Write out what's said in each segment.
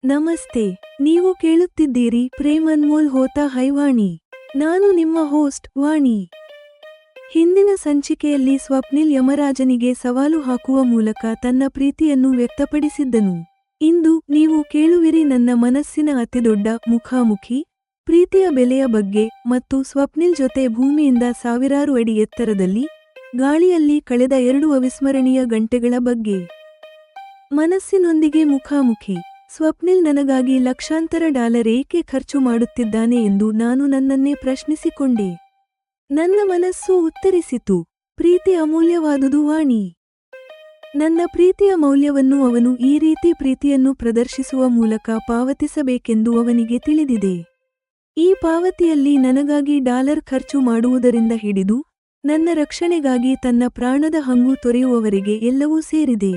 ನಮಸ್ತೆ. ನೀವು ಕೇಳುತ್ತಿದ್ದೀರಿ ಪ್ರೇಮ್ ಅನ್ಮೋಲ್ ಹೋತಾ ಹೈವಾಣಿ. ನಾನು ನಿಮ್ಮ ಹೋಸ್ಟ್ ವಾಣಿ. ಹಿಂದಿನ ಸಂಚಿಕೆಯಲ್ಲಿ ಸ್ವಪ್ನಿಲ್ ಯಮರಾಜನಿಗೆ ಸವಾಲು ಹಾಕುವ ಮೂಲಕ ತನ್ನ ಪ್ರೀತಿಯನ್ನು ವ್ಯಕ್ತಪಡಿಸಿದ್ದನು. ಇಂದು ನೀವು ಕೇಳುವಿರಿ ನನ್ನ ಮನಸ್ಸಿನ ಅತಿದೊಡ್ಡ ಮುಖಾಮುಖಿ, ಪ್ರೀತಿಯ ಬೆಲೆಯ ಬಗ್ಗೆ ಮತ್ತು ಸ್ವಪ್ನಿಲ್ ಜೊತೆ ಭೂಮಿಯಿಂದ ಸಾವಿರಾರು ಅಡಿ ಎತ್ತರದಲ್ಲಿ, ಗಾಳಿಯಲ್ಲಿ ಕಳೆದ 2 ಅವಿಸ್ಮರಣೀಯ ಗಂಟೆಗಳ ಬಗ್ಗೆ. ಮನಸ್ಸಿನೊಂದಿಗೆ ಮುಖಾಮುಖಿ. ಸ್ವಪ್ನಿಲ್ ನನಗಾಗಿ ಲಕ್ಷಾಂತರ ಡಾಲರ್ ಏಕೆ ಖರ್ಚು ಮಾಡುತ್ತಿದ್ದಾನೆ ಎಂದು ನಾನು ನನ್ನನ್ನೇ ಪ್ರಶ್ನಿಸಿಕೊಂಡೆ. ನನ್ನ ಮನಸ್ಸು ಉತ್ತರಿಸಿತು, ಪ್ರೀತಿ ಅಮೂಲ್ಯವಾದುದು ವಾಣಿ. ನನ್ನ ಪ್ರೀತಿಯ ಮೌಲ್ಯವನ್ನು ಅವನು ಈ ರೀತಿ ಪ್ರೀತಿಯನ್ನು ಪ್ರದರ್ಶಿಸುವ ಮೂಲಕ ಪಾವತಿಸಬೇಕೆಂದು ಅವನಿಗೆ ತಿಳಿದಿದೆ. ಈ ಪಾವತಿಯಲ್ಲಿ ನನಗಾಗಿ ಡಾಲರ್ ಖರ್ಚು ಮಾಡುವುದರಿಂದ ಹಿಡಿದು, ನನ್ನ ರಕ್ಷಣೆಗಾಗಿ ತನ್ನ ಪ್ರಾಣದ ಹಂಗು ತೊರೆಯುವವರೆಗೆ ಎಲ್ಲವೂ ಸೇರಿದೆ.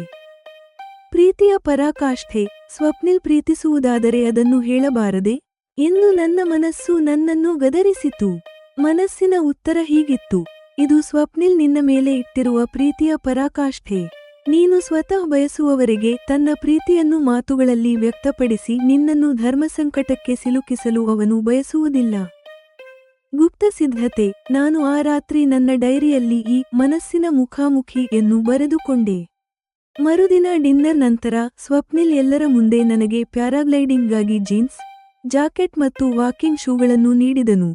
ಪ್ರೀತಿಯ ಪರಾಕಾಷ್ಠೆ. ಸ್ವಪ್ನಿಲ್ ಪ್ರೀತಿಸುವುದಾದರೆ ಅದನ್ನು ಹೇಳಬಾರದೆ ಎಂದು ನನ್ನ ಮನಸ್ಸು ನನ್ನನ್ನು ಗದರಿಸಿತು. ಮನಸ್ಸಿನ ಉತ್ತರ ಹೀಗಿತ್ತು, ಇದು ಸ್ವಪ್ನಿಲ್ ನಿನ್ನ ಮೇಲೆ ಇಟ್ಟಿರುವ ಪ್ರೀತಿಯ ಪರಾಕಾಷ್ಠೆ. ನೀನು ಸ್ವತಃ ಬಯಸುವವರೆಗೆ ತನ್ನ ಪ್ರೀತಿಯನ್ನು ಮಾತುಗಳಲ್ಲಿ ವ್ಯಕ್ತಪಡಿಸಿ ನಿನ್ನನ್ನು ಧರ್ಮಸಂಕಟಕ್ಕೆ ಸಿಲುಕಿಸಲು ಅವನು ಬಯಸುವುದಿಲ್ಲ. ಗುಪ್ತ ಸಿದ್ಧತೆ. ನಾನು ಆ ರಾತ್ರಿ ನನ್ನ ಡೈರಿಯಲ್ಲಿ ಈ ಮನಸ್ಸಿನ ಮುಖಾಮುಖಿ ಎಂದು ಬರೆದುಕೊಂಡೆ. ಮರುದಿನ ಡಿನ್ನರ್ ನಂತರ ಸ್ವಪ್ನಿಲ್ ಎಲ್ಲರ ಮುಂದೆ ನನಗೆ ಪ್ಯಾರಾಗ್ಲೈಡಿಂಗ್ಗಾಗಿ ಜೀನ್ಸ್, ಜಾಕೆಟ್ ಮತ್ತು ವಾಕಿಂಗ್ ಶೂಗಳನ್ನು ನೀಡಿದನು.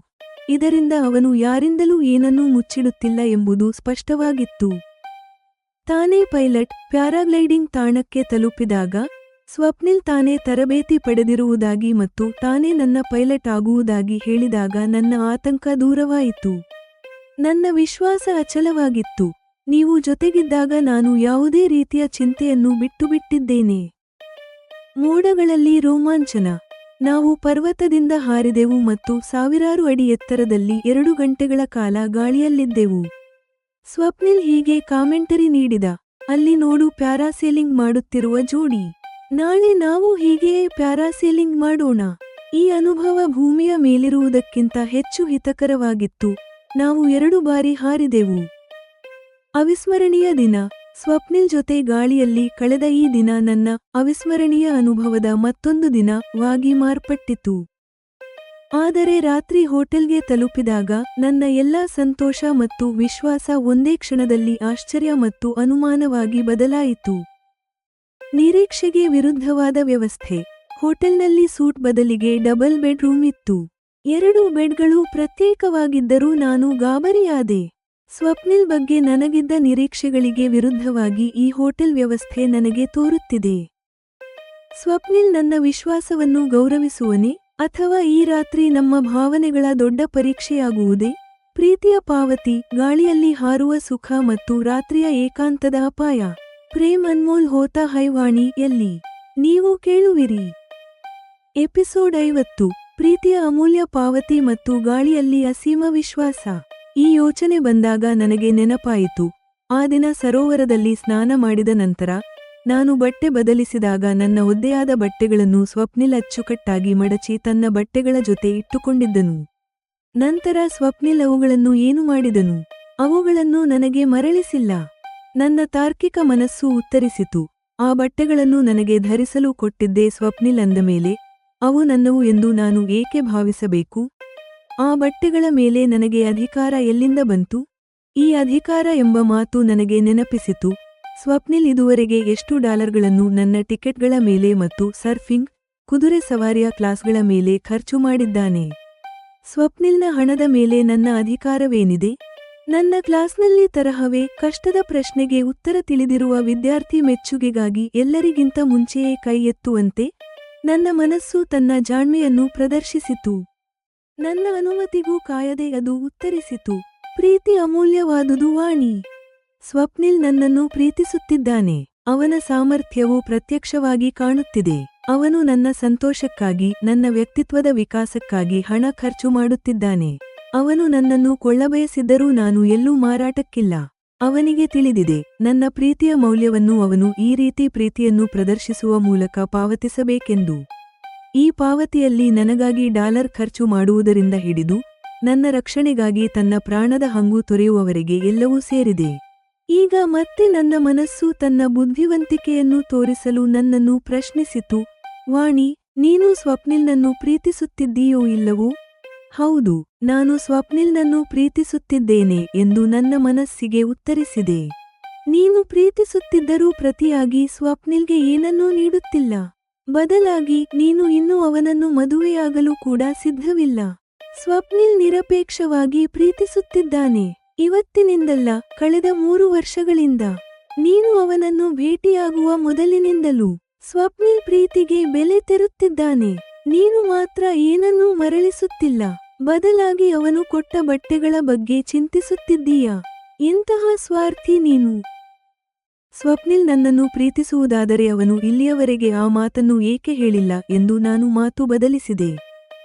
ಇದರಿಂದ ಅವನು ಯಾರಿಂದಲೂ ಏನನ್ನೂ ಮುಚ್ಚಿಡುತ್ತಿಲ್ಲ ಎಂಬುದು ಸ್ಪಷ್ಟವಾಗಿತ್ತು. ತಾನೇ ಪೈಲಟ್. ಪ್ಯಾರಾಗ್ಲೈಡಿಂಗ್ ತಾಣಕ್ಕೆ ತಲುಪಿದಾಗ ಸ್ವಪ್ನಿಲ್ ತಾನೇ ತರಬೇತಿ ಪಡೆದಿರುವುದಾಗಿ ಮತ್ತು ತಾನೇ ನನ್ನ ಪೈಲಟ್ ಆಗುವುದಾಗಿ ಹೇಳಿದಾಗ ನನ್ನ ಆತಂಕ ದೂರವಾಯಿತು. ನನ್ನ ವಿಶ್ವಾಸ ಅಚಲವಾಗಿತ್ತು. ನೀವು ಜೊತೆಗಿದ್ದಾಗ ನಾನು ಯಾವುದೇ ರೀತಿಯ ಚಿಂತೆಯನ್ನು ಬಿಟ್ಟುಬಿಟ್ಟಿದ್ದೇನೆ. ಮೋಡಗಳಲ್ಲಿ ರೋಮಾಂಚನ. ನಾವು ಪರ್ವತದಿಂದ ಹಾರಿದೆವು ಮತ್ತು ಸಾವಿರಾರು ಅಡಿ ಎತ್ತರದಲ್ಲಿ 2 ಗಂಟೆಗಳ ಕಾಲ ಗಾಳಿಯಲ್ಲಿದ್ದೆವು. ಸ್ವಪ್ನಿಲ್ ಹೀಗೆ ಕಾಮೆಂಟರಿ ನೀಡಿದ, ಅಲ್ಲಿ ನೋಡು ಪ್ಯಾರಾಸೇಲಿಂಗ್ ಮಾಡುತ್ತಿರುವ ಜೋಡಿ. ನಾಳೆ ನಾವು ಹೀಗೆಯೇ ಪ್ಯಾರಾಸೇಲಿಂಗ್ ಮಾಡೋಣ. ಈ ಅನುಭವ ಭೂಮಿಯ ಮೇಲಿರುವುದಕ್ಕಿಂತ ಹೆಚ್ಚು ಹಿತಕರವಾಗಿತ್ತು. ನಾವು 2 ಬಾರಿ ಹಾರಿದೆವು. ಅವಿಸ್ಮರಣೀಯ ದಿನ. ಸ್ವಪ್ನಿಲ್ ಜೊತೆ ಗಾಳಿಯಲ್ಲಿ ಕಳೆದ ಈ ದಿನ ನನ್ನ ಅವಿಸ್ಮರಣೀಯ ಅನುಭವದ ಮತ್ತೊಂದು ದಿನವಾಗಿ ಮಾರ್ಪಟ್ಟಿತು. ಆದರೆ ರಾತ್ರಿ ಹೋಟೆಲ್ಗೆ ತಲುಪಿದಾಗ ನನ್ನ ಎಲ್ಲಾ ಸಂತೋಷ ಮತ್ತು ವಿಶ್ವಾಸ ಒಂದೇ ಕ್ಷಣದಲ್ಲಿ ಆಶ್ಚರ್ಯ ಮತ್ತು ಅನುಮಾನವಾಗಿ ಬದಲಾಯಿತು. ನಿರೀಕ್ಷೆಗೆ ವಿರುದ್ಧವಾದ ವ್ಯವಸ್ಥೆ. ಹೋಟೆಲ್ನಲ್ಲಿ ಸೂಟ್ ಬದಲಿಗೆ ಡಬಲ್ ಬೆಡ್ ರೂಮ್ ಇತ್ತು. 2 ಬೆಡ್ಗಳು ಪ್ರತ್ಯೇಕವಾಗಿದ್ದರೂ ನಾನು ಗಾಬರಿಯಾದೆ. ಸ್ವಪ್ನಿಲ್ ಬಗ್ಗೆ ನನಗಿದ್ದ ನಿರೀಕ್ಷೆಗಳಿಗೆ ವಿರುದ್ಧವಾಗಿ ಈ ಹೋಟೆಲ್ ವ್ಯವಸ್ಥೆ ನನಗೆ ತೋರುತ್ತಿದೆ. ಸ್ವಪ್ನಿಲ್ ನನ್ನ ವಿಶ್ವಾಸವನ್ನು ಗೌರವಿಸುವನೇ, ಅಥವಾ ಈ ರಾತ್ರಿ ನಮ್ಮ ಭಾವನೆಗಳ ದೊಡ್ಡ ಪರೀಕ್ಷೆಯಾಗುವುದೇ? ಪ್ರೀತಿಯ ಪಾವತಿ. ಗಾಳಿಯಲ್ಲಿ ಹಾರುವ ಸುಖ ಮತ್ತು ರಾತ್ರಿಯ ಏಕಾಂತದ ಅಪಾಯ. ಪ್ರೇಮ್ ಅನ್ಮೋಲ್ ಹೋತಾ ಹೈವಾಣಿ ಯಲ್ಲಿ ನೀವು ಕೇಳುವಿರಿ. ಎಪಿಸೋಡ್ 50. ಪ್ರೀತಿಯ ಅಮೂಲ್ಯ ಪಾವತಿ ಮತ್ತು ಗಾಳಿಯಲ್ಲಿ ಅಸೀಮ ವಿಶ್ವಾಸ. ಈ ಯೋಚನೆ ಬಂದಾಗ ನನಗೆ ನೆನಪಾಯಿತು, ಆ ದಿನ ಸರೋವರದಲ್ಲಿ ಸ್ನಾನ ಮಾಡಿದ ನಂತರ ನಾನು ಬಟ್ಟೆ ಬದಲಿಸಿದಾಗ ನನ್ನ ಒದ್ದೆಯಾದ ಬಟ್ಟೆಗಳನ್ನು ಸ್ವಪ್ನಿಲ್ ಅಚ್ಚುಕಟ್ಟಾಗಿ ಮಡಚಿ ತನ್ನ ಬಟ್ಟೆಗಳ ಜೊತೆ ಇಟ್ಟುಕೊಂಡಿದ್ದನು. ನಂತರ ಸ್ವಪ್ನಿಲ್ ಅವುಗಳನ್ನು ಏನು ಮಾಡಿದನು? ಅವುಗಳನ್ನು ನನಗೆ ಮರಳಿಸಿಲ್ಲ. ನನ್ನ ತಾರ್ಕಿಕ ಮನಸ್ಸು ಉತ್ತರಿಸಿತು, ಆ ಬಟ್ಟೆಗಳನ್ನು ನನಗೆ ಧರಿಸಲು ಕೊಟ್ಟಿದ್ದೇ ಸ್ವಪ್ನಿಲ್ ಅಂದ ಮೇಲೆ ಅವು ನನ್ನವು ಎಂದು ನಾನು ಏಕೆ ಭಾವಿಸಬೇಕು? ಆ ಬಟ್ಟೆಗಳ ಮೇಲೆ ನನಗೆ ಅಧಿಕಾರ ಎಲ್ಲಿಂದ ಬಂತು? ಈ ಅಧಿಕಾರ ಎಂಬ ಮಾತು ನನಗೆ ನೆನಪಿಸಿತು, ಸ್ವಪ್ನಿಲ್ ಇದುವರೆಗೆ ಎಷ್ಟು ಡಾಲರ್ಗಳನ್ನು ನನ್ನ ಟಿಕೆಟ್ಗಳ ಮೇಲೆ ಮತ್ತು ಸರ್ಫಿಂಗ್, ಕುದುರೆ ಸವಾರಿಯ ಕ್ಲಾಸ್ಗಳ ಮೇಲೆ ಖರ್ಚು ಮಾಡಿದ್ದಾನೆ. ಸ್ವಪ್ನಿಲ್ನ ಹಣದ ಮೇಲೆ ನನ್ನ ಅಧಿಕಾರವೇನಿದೆ? ನನ್ನ ಕ್ಲಾಸ್ನಲ್ಲಿ ತರಹವೇ ಕಷ್ಟದ ಪ್ರಶ್ನೆಗೆ ಉತ್ತರ ತಿಳಿದಿರುವ ವಿದ್ಯಾರ್ಥಿ ಮೆಚ್ಚುಗೆಗಾಗಿ ಎಲ್ಲರಿಗಿಂತ ಮುಂಚೆಯೇ ಕೈ ಎತ್ತುವಂತೆ ನನ್ನ ಮನಸ್ಸು ತನ್ನ ಜಾಣ್ಮೆಯನ್ನು ಪ್ರದರ್ಶಿಸಿತು. ನನ್ನ ಅನುಮತಿಗೂ ಕಾಯದೆ ಅದು ಉತ್ತರಿಸಿತು, ಪ್ರೀತಿ ಅಮೂಲ್ಯವಾದುದು ವಾಣಿ. ಸ್ವಪ್ನಿಲ್ ನನ್ನನ್ನು ಪ್ರೀತಿಸುತ್ತಿದ್ದಾನೆ. ಅವನ ಸಾಮರ್ಥ್ಯವು ಪ್ರತ್ಯಕ್ಷವಾಗಿ ಕಾಣುತ್ತಿದೆ. ಅವನು ನನ್ನ ಸಂತೋಷಕ್ಕಾಗಿ, ನನ್ನ ವ್ಯಕ್ತಿತ್ವದ ವಿಕಾಸಕ್ಕಾಗಿ ಹಣ ಖರ್ಚು ಮಾಡುತ್ತಿದ್ದಾನೆ. ಅವನು ನನ್ನನ್ನು ಕೊಳ್ಳಬಯಸಿದ್ದರೂ ನಾನು ಎಲ್ಲೂ ಮಾರಾಟಕ್ಕಿಲ್ಲ. ಅವನಿಗೆ ತಿಳಿದಿದೆ, ನನ್ನ ಪ್ರೀತಿಯ ಮೌಲ್ಯವನ್ನು ಅವನು ಈ ರೀತಿ ಪ್ರೀತಿಯನ್ನು ಪ್ರದರ್ಶಿಸುವ ಮೂಲಕ ಪಾವತಿಸಬೇಕೆಂದು. ಈ ಪಾವತಿಯಲ್ಲಿ ನನಗಾಗಿ ಡಾಲರ್ ಖರ್ಚು ಮಾಡುವುದರಿಂದ ಹಿಡಿದು, ನನ್ನ ರಕ್ಷಣೆಗಾಗಿ ತನ್ನ ಪ್ರಾಣದ ಹಂಗು ತೊರೆಯುವವರೆಗೆ ಎಲ್ಲವೂ ಸೇರಿದೆ. ಈಗ ಮತ್ತೆ ನನ್ನ ಮನಸ್ಸು ತನ್ನ ಬುದ್ಧಿವಂತಿಕೆಯನ್ನು ತೋರಿಸಲು ನನ್ನನ್ನು ಪ್ರಶ್ನಿಸಿತು, ವಾಣಿ, ನೀನು ಸ್ವಪ್ನಿಲ್ನನ್ನು ಪ್ರೀತಿಸುತ್ತಿದ್ದೀಯೋ ಇಲ್ಲವೋ? ಹೌದು, ನಾನು ಸ್ವಪ್ನಿಲ್ನನ್ನು ಪ್ರೀತಿಸುತ್ತಿದ್ದೇನೆ ಎಂದು ನನ್ನ ಮನಸ್ಸಿಗೆ ಉತ್ತರಿಸಿದೆ. ನೀನು ಪ್ರೀತಿಸುತ್ತಿದ್ದರೂ ಪ್ರತಿಯಾಗಿ ಸ್ವಪ್ನಿಲ್ಗೆ ಏನನ್ನೂ ನೀಡುತ್ತಿಲ್ಲ. ಬದಲಾಗಿ ನೀನು ಇನ್ನೂ ಅವನನ್ನು ಮದುವೆಯಾಗಲು ಕೂಡ ಸಿದ್ಧವಿಲ್ಲ. ಸ್ವಪ್ನಿಲ್ ನಿರಪೇಕ್ಷವಾಗಿ ಪ್ರೀತಿಸುತ್ತಿದ್ದಾನೆ. ಇವತ್ತಿನಿಂದಲ್ಲ, ಕಳೆದ 3 ವರ್ಷಗಳಿಂದ. ನೀನು ಅವನನ್ನು ಭೇಟಿಯಾಗುವ ಮೊದಲಿನಿಂದಲೂ ಸ್ವಪ್ನಿಲ್ ಪ್ರೀತಿಗೆ ಬೆಲೆ ತೆರುತ್ತಿದ್ದಾನೆ. ನೀನು ಮಾತ್ರ ಏನನ್ನೂ ಮರಳಿಸುತ್ತಿಲ್ಲ. ಬದಲಾಗಿ ಅವನು ಕೊಟ್ಟ ಬಟ್ಟೆಗಳ ಬಗ್ಗೆ ಚಿಂತಿಸುತ್ತಿದ್ದೀಯಾ? ಎಂತಹ ಸ್ವಾರ್ಥಿ ನೀನು! ಸ್ವಪ್ನಿಲ್ ನನ್ನನ್ನು ಪ್ರೀತಿಸುವುದಾದರೆ ಅವನು ಇಲ್ಲಿಯವರೆಗೆ ಆ ಮಾತನ್ನು ಏಕೆ ಹೇಳಿಲ್ಲ ಎಂದು ನಾನು ಮಾತು ಬದಲಿಸಿದೆ.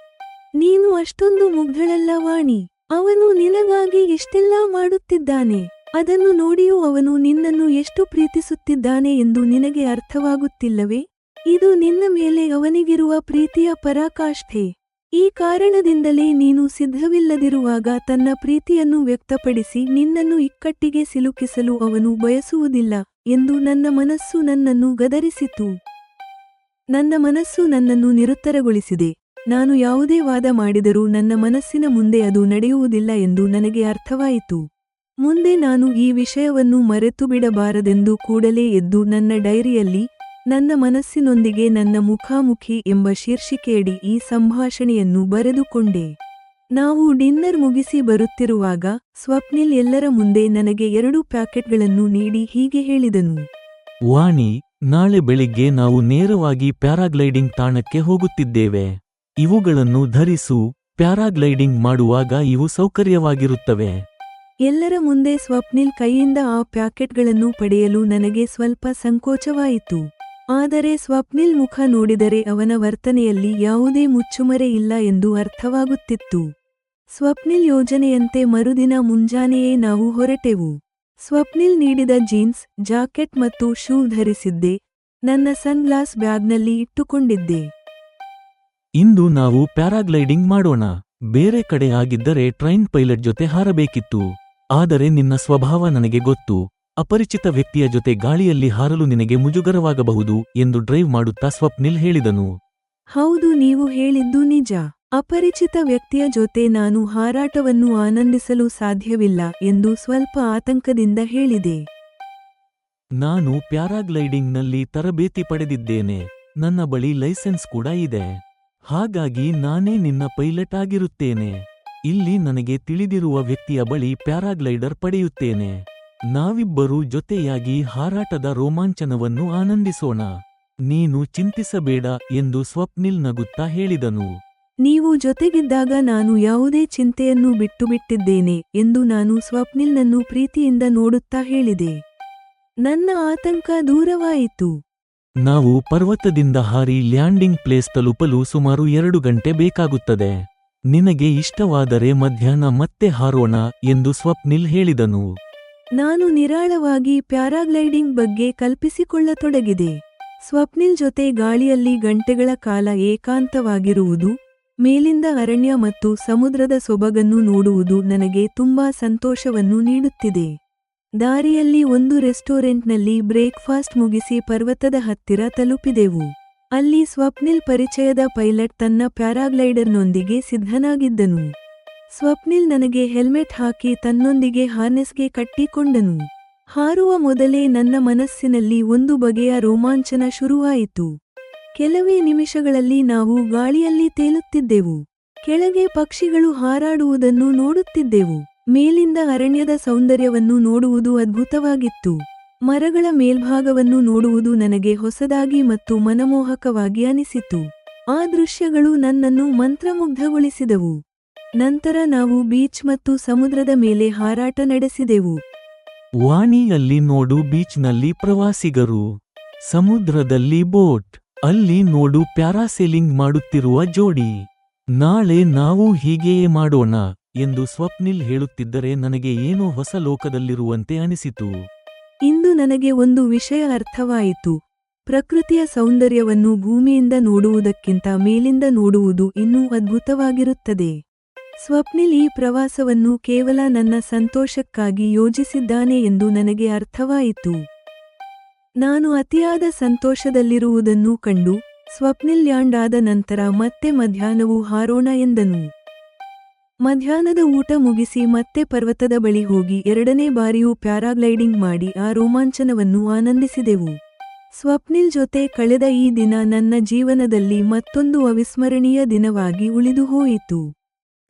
ನೀನು ಅಷ್ಟೊಂದು ಮುಗ್ಧಳಲ್ಲ ವಾಣಿ. ಅವನು ನಿನಗಾಗಿ ಎಷ್ಟೆಲ್ಲಾ ಮಾಡುತ್ತಿದ್ದಾನೆ. ಅದನ್ನು ನೋಡಿಯೂ ಅವನು ನಿನ್ನನ್ನು ಎಷ್ಟು ಪ್ರೀತಿಸುತ್ತಿದ್ದಾನೆ ಎಂದು ನಿನಗೆ ಅರ್ಥವಾಗುತ್ತಿಲ್ಲವೇ? ಇದು ನಿನ್ನ ಮೇಲೆ ಅವನಿಗಿರುವ ಪ್ರೀತಿಯ ಪರಾಕಾಷ್ಠೆ. ಈ ಕಾರಣದಿಂದಲೇ ನೀನು ಸಿದ್ಧವಿಲ್ಲದಿರುವಾಗ ತನ್ನ ಪ್ರೀತಿಯನ್ನು ವ್ಯಕ್ತಪಡಿಸಿ ನಿನ್ನನ್ನು ಇಕ್ಕಟ್ಟಿಗೆ ಸಿಲುಕಿಸಲು ಅವನು ಬಯಸುವುದಿಲ್ಲ ಎಂದು ನನ್ನ ಮನಸ್ಸು ನನ್ನನ್ನು ಗದರಿಸಿತು. ನನ್ನ ಮನಸ್ಸು ನನ್ನನ್ನು ನಿರುತ್ತರಗೊಳಿಸಿದೆ. ನಾನು ಯಾವುದೇ ವಾದ ಮಾಡಿದರೂ ನನ್ನ ಮನಸ್ಸಿನ ಮುಂದೆ ಅದು ನಡೆಯುವುದಿಲ್ಲ ಎಂದು ನನಗೆ ಅರ್ಥವಾಯಿತು. ಮುಂದೆ ನಾನು ಈ ವಿಷಯವನ್ನು ಮರೆತು ಬಿಡಬಾರದೆಂದು ಕೂಡಲೇ ಎದ್ದು ನನ್ನ ಡೈರಿಯಲ್ಲಿ ನನ್ನ ಮನಸ್ಸಿನೊಂದಿಗೆ ನನ್ನ ಮುಖಾಮುಖಿ ಎಂಬ ಶೀರ್ಷಿಕೆಯಡಿ ಈ ಸಂಭಾಷಣೆಯನ್ನು ಬರೆದುಕೊಂಡೆ. ನಾವು ಡಿನ್ನರ್ ಮುಗಿಸಿ ಬರುತ್ತಿರುವಾಗ ಸ್ವಪ್ನಿಲ್ ಎಲ್ಲರ ಮುಂದೆ ನನಗೆ 2 ಪ್ಯಾಕೆಟ್ಗಳನ್ನು ನೀಡಿ ಹೀಗೆ ಹೇಳಿದನು. ವಾಣಿ, ನಾಳೆ ಬೆಳಿಗ್ಗೆ ನಾವು ನೇರವಾಗಿ ಪ್ಯಾರಾಗ್ಲೈಡಿಂಗ್ ತಾಣಕ್ಕೆ ಹೋಗುತ್ತಿದ್ದೇವೆ. ಇವುಗಳನ್ನು ಧರಿಸು. ಪ್ಯಾರಾಗ್ಲೈಡಿಂಗ್ ಮಾಡುವಾಗ ಇವು ಸೌಕರ್ಯವಾಗಿರುತ್ತವೆ. ಎಲ್ಲರ ಮುಂದೆ ಸ್ವಪ್ನಿಲ್ ಕೈಯಿಂದ ಆ ಪ್ಯಾಕೆಟ್ಗಳನ್ನು ಪಡೆಯಲು ನನಗೆ ಸ್ವಲ್ಪ ಸಂಕೋಚವಾಯಿತು. ಆದರೆ ಸ್ವಪ್ನಿಲ್ ಮುಖ ನೋಡಿದರೆ ಅವನ ವರ್ತನೆಯಲ್ಲಿ ಯಾವುದೇ ಮುಚ್ಚುಮರೆ ಇಲ್ಲ ಎಂದು ಅರ್ಥವಾಗುತ್ತಿತ್ತು. ಸ್ವಪ್ನಿಲ್ ಯೋಜನೆಯಂತೆ ಮರುದಿನ ಮುಂಜಾನೆಯೇ ನಾವು ಹೊರಟೆವು. ಸ್ವಪ್ನಿಲ್ ನೀಡಿದ ಜೀನ್ಸ್, ಜಾಕೆಟ್ ಮತ್ತು ಶೂ ಧರಿಸಿದ್ದೆ. ನನ್ನ ಸನ್ಗ್ಲಾಸ್ ಬ್ಯಾಗ್ನಲ್ಲಿ ಇಟ್ಟುಕೊಂಡಿದ್ದೆ. ಇಂದು ನಾವು ಪ್ಯಾರಾಗ್ಲೈಡಿಂಗ್ ಮಾಡೋಣ. ಬೇರೆ ಕಡೆ ಆಗಿದ್ದರೆ ಟ್ರೈನ್ ಪೈಲಟ್ ಜೊತೆ ಹಾರಬೇಕಿತ್ತು. ಆದರೆ ನಿನ್ನ ಸ್ವಭಾವ ನನಗೆ ಗೊತ್ತು. ಅಪರಿಚಿತ ವ್ಯಕ್ತಿಯ ಜೊತೆ ಗಾಳಿಯಲ್ಲಿ ಹಾರಲು ನಿನಗೆ ಮುಜುಗರವಾಗಬಹುದು ಎಂದು ಡ್ರೈವ್ ಮಾಡುತ್ತಾ ಸ್ವಪ್ನಿಲ್ ಹೇಳಿದನು. ಹೌದು, ನೀವು ಹೇಳಿದ್ದು ನಿಜ. ಅಪರಿಚಿತ ವ್ಯಕ್ತಿಯ ಜೊತೆ ನಾನು ಹಾರಾಟವನ್ನು ಆನಂದಿಸಲು ಸಾಧ್ಯವಿಲ್ಲ ಎಂದು ಸ್ವಲ್ಪ ಆತಂಕದಿಂದ ಹೇಳಿದೆ. ನಾನು ಪ್ಯಾರಾಗ್ಲೈಡಿಂಗ್ನಲ್ಲಿ ತರಬೇತಿ ಪಡೆದಿದ್ದೇನೆ. ನನ್ನ ಬಳಿ ಲೈಸೆನ್ಸ್ ಕೂಡ ಇದೆ. ಹಾಗಾಗಿ ನಾನೇ ನಿನ್ನ ಪೈಲಟ್ ಆಗಿರುತ್ತೇನೆ. ಇಲ್ಲಿ ನನಗೆ ತಿಳಿದಿರುವ ವ್ಯಕ್ತಿಯ ಬಳಿ ಪ್ಯಾರಾಗ್ಲೈಡರ್ ಪಡೆಯುತ್ತೇನೆ. ನಾವಿಬ್ಬರೂ ಜೊತೆಯಾಗಿ ಹಾರಾಟದ ರೋಮಾಂಚನವನ್ನು ಆನಂದಿಸೋಣ. ನೀನು ಚಿಂತಿಸಬೇಡ ಎಂದು ಸ್ವಪ್ನಿಲ್ ನಗುತ್ತಾ ಹೇಳಿದನು. ನೀವು ಜೊತೆಗಿದ್ದಾಗ ನಾನು ಯಾವುದೇ ಚಿಂತೆಯನ್ನು ಬಿಟ್ಟುಬಿಟ್ಟಿದ್ದೇನೆ ಎಂದು ನಾನು ಸ್ವಪ್ನಿಲ್ನನ್ನು ಪ್ರೀತಿಯಿಂದ ನೋಡುತ್ತಾ ಹೇಳಿದೆ. ನನ್ನ ಆತಂಕ ದೂರವಾಯಿತು. ನಾವು ಪರ್ವತದಿಂದ ಹಾರಿ ಲ್ಯಾಂಡಿಂಗ್ ಪ್ಲೇಸ್ ತಲುಪಲು ಸುಮಾರು 2 ಗಂಟೆ ಬೇಕಾಗುತ್ತದೆ. ನಿನಗೆ ಇಷ್ಟವಾದರೆ ಮಧ್ಯಾಹ್ನ ಮತ್ತೆ ಹಾರೋಣ ಎಂದು ಸ್ವಪ್ನಿಲ್ ಹೇಳಿದನು. ನಾನು ನಿರಾಳವಾಗಿ ಪ್ಯಾರಾಗ್ಲೈಡಿಂಗ್ ಬಗ್ಗೆ ಕಲ್ಪಿಸಿಕೊಳ್ಳತೊಡಗಿದೆ. ಸ್ವಪ್ನಿಲ್ ಜೊತೆ ಗಾಳಿಯಲ್ಲಿ ಗಂಟೆಗಳ ಕಾಲ ಏಕಾಂತವಾಗಿರುವುದು, ಮೇಲಿಂದ ಅರಣ್ಯ ಮತ್ತು ಸಮುದ್ರದ ಸೊಬಗನ್ನು ನೋಡುವುದು ನನಗೆ ತುಂಬಾ ಸಂತೋಷವನ್ನು ನೀಡುತ್ತಿದೆ. ದಾರಿಯಲ್ಲಿ ಒಂದು ರೆಸ್ಟೋರೆಂಟ್ನಲ್ಲಿ ಬ್ರೇಕ್ಫಾಸ್ಟ್ ಮುಗಿಸಿ ಪರ್ವತದ ಹತ್ತಿರ ತಲುಪಿದೆವು. ಅಲ್ಲಿ ಸ್ವಪ್ನಿಲ್ ಪರಿಚಯದ ಪೈಲಟ್ ತನ್ನ ಪ್ಯಾರಾಗ್ಲೈಡರ್ನೊಂದಿಗೆ ಸಿದ್ಧನಾಗಿದ್ದನು. ಸ್ವಪ್ನಿಲ್ ನನಗೆ ಹೆಲ್ಮೆಟ್ ಹಾಕಿ ತನ್ನೊಂದಿಗೆ ಹಾರ್ನೆಸ್ಗೆ ಕಟ್ಟಿಕೊಂಡನು. ಹಾರುವ ಮೊದಲೇ ನನ್ನ ಮನಸ್ಸಿನಲ್ಲಿ ಒಂದು ಬಗೆಯ ರೋಮಾಂಚನ ಶುರುವಾಯಿತು. ಕೆಲವೇ ನಿಮಿಷಗಳಲ್ಲಿ ನಾವು ಗಾಳಿಯಲ್ಲಿ ತೇಲುತ್ತಿದ್ದೆವು. ಕೆಳಗೆ ಪಕ್ಷಿಗಳು ಹಾರಾಡುವುದನ್ನು ನೋಡುತ್ತಿದ್ದೆವು. ಮೇಲಿಂದ ಅರಣ್ಯದ ಸೌಂದರ್ಯವನ್ನು ನೋಡುವುದು ಅದ್ಭುತವಾಗಿತ್ತು. ಮರಗಳ ಮೇಲ್ಭಾಗವನ್ನು ನೋಡುವುದು ನನಗೆ ಹೊಸದಾಗಿ ಮತ್ತು ಮನಮೋಹಕವಾಗಿ ಅನಿಸಿತು. ಆ ದೃಶ್ಯಗಳು ನನ್ನನ್ನು ಮಂತ್ರಮುಗ್ಧಗೊಳಿಸಿದವು. ನಂತರ ನಾವು ಬೀಚ್ ಮತ್ತು ಸಮುದ್ರದ ಮೇಲೆ ಹಾರಾಟ ನಡೆಸಿದೆವು. ವಾಣಿಯಲ್ಲಿ ನೋಡು ಬೀಚ್ನಲ್ಲಿ ಪ್ರವಾಸಿಗರು, ಸಮುದ್ರದಲ್ಲಿ ಬೋಟ್, ಅಲ್ಲಿ ನೋಡು ಪ್ಯಾರಾಸೇಲಿಂಗ್ ಮಾಡುತ್ತಿರುವ ಜೋಡಿ. ನಾಳೆ ನಾವು ಹೀಗೆಯೇ ಮಾಡೋಣ ಎಂದು ಸ್ವಪ್ನಿಲ್ ಹೇಳುತ್ತಿದ್ದರೆ ನನಗೆ ಏನೋ ಹೊಸ ಲೋಕದಲ್ಲಿರುವಂತೆ ಅನಿಸಿತು. ಇಂದು ನನಗೆ ಒಂದು ವಿಷಯ ಅರ್ಥವಾಯಿತು. ಪ್ರಕೃತಿಯ ಸೌಂದರ್ಯವನ್ನು ಭೂಮಿಯಿಂದ ನೋಡುವುದಕ್ಕಿಂತ ಮೇಲಿಂದ ನೋಡುವುದು ಇನ್ನೂ ಅದ್ಭುತವಾಗಿರುತ್ತದೆ. ಸ್ವಪ್ನಿಲ್ ಈ ಪ್ರವಾಸವನ್ನು ಕೇವಲ ನನ್ನ ಸಂತೋಷಕ್ಕಾಗಿ ಯೋಜಿಸಿದ್ದಾನೆ ಎಂದು ನನಗೆ ಅರ್ಥವಾಯಿತು. ನಾನು ಅತಿಯಾದ ಸಂತೋಷದಲ್ಲಿರುವುದನ್ನು ಕಂಡು ಸ್ವಪ್ನಿಲ್ ಲ್ಯಾಂಡ್ ಆದ ನಂತರ ಮತ್ತೆ ಮಧ್ಯಾಹ್ನವೂ ಹಾರೋಣ ಎಂದನು. ಮಧ್ಯಾಹ್ನದ ಊಟ ಮುಗಿಸಿ ಮತ್ತೆ ಪರ್ವತದ ಬಳಿ ಹೋಗಿ 2ನೇ ಬಾರಿಯೂ ಪ್ಯಾರಾಗ್ಲೈಡಿಂಗ್ ಮಾಡಿ ಆ ರೋಮಾಂಚನವನ್ನು ಆನಂದಿಸಿದೆವು. ಸ್ವಪ್ನಿಲ್ ಜೊತೆ ಕಳೆದ ಈ ದಿನ ನನ್ನ ಜೀವನದಲ್ಲಿ ಮತ್ತೊಂದು ಅವಿಸ್ಮರಣೀಯ ದಿನವಾಗಿ ಉಳಿದುಹೋಯಿತು.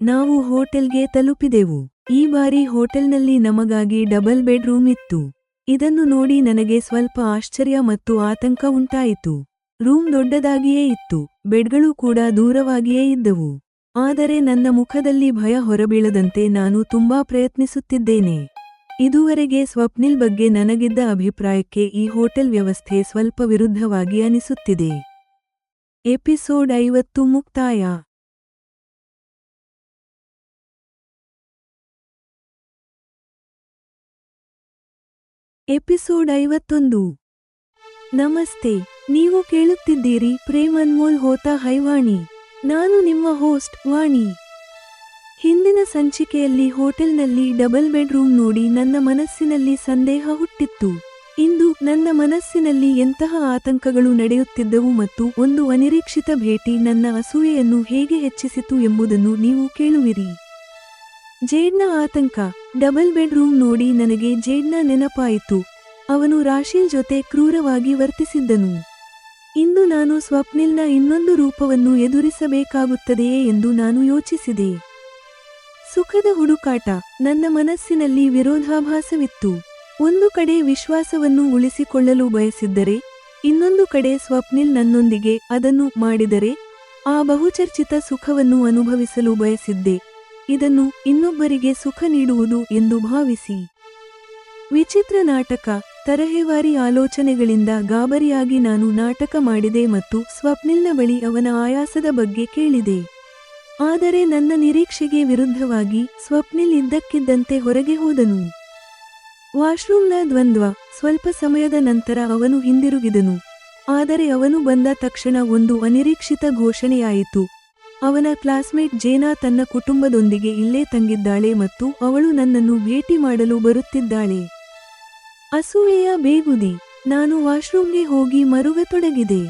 ನಾವು ಹೋಟೆಲ್ಗೆ ತಲುಪಿದೆವು. ಈ ಬಾರಿ ಹೋಟೆಲ್ನಲ್ಲಿ ನಮಗಾಗಿ ಡಬಲ್ ಬೆಡ್ರೂಮ್ ಇತ್ತು. ಇದನ್ನು ನೋಡಿ ನನಗೆ ಸ್ವಲ್ಪ ಆಶ್ಚರ್ಯ ಮತ್ತು ಆತಂಕ ಉಂಟಾಯಿತು. ರೂಮ್ ದೊಡ್ಡದಾಗಿಯೇ ಇತ್ತು, ಬೆಡ್ಗಳು ಕೂಡ ದೂರವಾಗಿಯೇ ಇದ್ದವು. ಆದರೆ ನನ್ನ ಮುಖದಲ್ಲಿ ಭಯ ಹೊರಬೀಳದಂತೆ ನಾನು ತುಂಬಾ ಪ್ರಯತ್ನಿಸುತ್ತಿದ್ದೇನೆ. ಇದುವರೆಗೆ ಸ್ವಪ್ನಿಲ್ ಬಗ್ಗೆ ನನಗಿದ್ದ ಅಭಿಪ್ರಾಯಕ್ಕೆ ಈ ಹೋಟೆಲ್ ವ್ಯವಸ್ಥೆ ಸ್ವಲ್ಪ ವಿರುದ್ಧವಾಗಿ ಅನಿಸುತ್ತಿದೆ. ಎಪಿಸೋಡ್ 50 ಮುಕ್ತಾಯ. ಎಪಿಸೋಡ್ 51. ನಮಸ್ತೆ, ನೀವು ಕೇಳುತ್ತಿದ್ದೀರಿ ಪ್ರೇಮ್ ಅನ್ಮೋಲ್ ಹೋತಾ ಹೈ ವಾಣಿ. ನಾನು ನಿಮ್ಮ ಹೋಸ್ಟ್ ವಾಣಿ. ಹಿಂದಿನ ಸಂಚಿಕೆಯಲ್ಲಿ ಹೋಟೆಲ್ನಲ್ಲಿ ಡಬಲ್ ಬೆಡ್ರೂಮ್ ನೋಡಿ ನನ್ನ ಮನಸ್ಸಿನಲ್ಲಿ ಸಂದೇಹ ಹುಟ್ಟಿತ್ತು. ಇಂದು ನನ್ನ ಮನಸ್ಸಿನಲ್ಲಿ ಎಂತಹ ಆತಂಕಗಳು ನಡೆಯುತ್ತಿದ್ದವು ಮತ್ತು ಒಂದು ಅನಿರೀಕ್ಷಿತ ಭೇಟಿ ನನ್ನ ಅಸೂಯೆಯನ್ನು ಹೇಗೆ ಹೆಚ್ಚಿಸಿತು ಎಂಬುದನ್ನು ನೀವು ಕೇಳುವಿರಿ. ಜೇಡ್ನ ಆತಂಕ. ಡಬಲ್ ಬೆಡ್ರೂಮ್ ನೋಡಿ ನನಗೆ ಜೇಡ್ನ ನೆನಪಾಯಿತು. ಅವನು ರಾಶಿಲ್ ಜೊತೆ ಕ್ರೂರವಾಗಿ ವರ್ತಿಸಿದ್ದನು. ಇಂದು ನಾನು ಸ್ವಪ್ನಿಲ್ನ ಇನ್ನೊಂದು ರೂಪವನ್ನು ಎದುರಿಸಬೇಕಾಗುತ್ತದೆಯೇ ಎಂದು ನಾನು ಯೋಚಿಸಿದೆ. ಸುಖದ ಹುಡುಕಾಟ. ನನ್ನ ಮನಸ್ಸಿನಲ್ಲಿ ವಿರೋಧಾಭಾಸವಿತ್ತು. ಒಂದು ಕಡೆ ವಿಶ್ವಾಸವನ್ನು ಉಳಿಸಿಕೊಳ್ಳಲು ಬಯಸಿದ್ದರೆ, ಇನ್ನೊಂದು ಕಡೆ ಸ್ವಪ್ನಿಲ್ ನನ್ನೊಂದಿಗೆ ಅದನ್ನು ಮಾಡಿದರೆ ಆ ಬಹುಚರ್ಚಿತ ಸುಖವನ್ನು ಅನುಭವಿಸಲು ಬಯಸಿದ್ದೆ. ಇದನ್ನು ಇನ್ನೊಬ್ಬರಿಗೆ ಸುಖ ನೀಡುವುದು ಎಂದು ಭಾವಿಸಿ. ವಿಚಿತ್ರ ನಾಟಕ. ತರಹೇವಾರಿ ಆಲೋಚನೆಗಳಿಂದ ಗಾಬರಿಯಾಗಿ ನಾನು ನಾಟಕ ಮಾಡಿದೆ ಮತ್ತು ಸ್ವಪ್ನಿಲ್ನ ಬಳಿ ಅವನ ಆಯಾಸದ ಬಗ್ಗೆ ಕೇಳಿದೆ. ಆದರೆ ನನ್ನ ನಿರೀಕ್ಷೆಗೆ ವಿರುದ್ಧವಾಗಿ ಸ್ವಪ್ನಿಲ್ ಇದ್ದಕ್ಕಿದ್ದಂತೆ ಹೊರಗೆ ಹೋದನು. ವಾಶ್ರೂಮ್ನ ದ್ವಂದ್ವ. ಸ್ವಲ್ಪ ಸಮಯದ ನಂತರ ಅವನು ಹಿಂದಿರುಗಿದನು. ಆದರೆ ಅವನು ಬಂದ ತಕ್ಷಣ ಒಂದು ಅನಿರೀಕ್ಷಿತ ಘೋಷಣೆಯಾಯಿತು. ಅವನ ಕ್ಲಾಸ್ಮೇಟ್ ಜೇನಾ ತನ್ನ ಕುಟುಂಬದೊಂದಿಗೆ ಇಲ್ಲೇ ತಂಗಿದ್ದಾಳೆ ಮತ್ತು ಅವಳು ನನ್ನನ್ನು ಭೇಟಿ ಮಾಡಲು ಬರುತ್ತಿದ್ದಾಳೆ. ಅಸೂಯೆಯ ಬೇಗುದಿ. ನಾನು ವಾಶ್ರೂಮ್ಗೆ ಹೋಗಿ ಮರುಗತೊಡಗಿದೆ.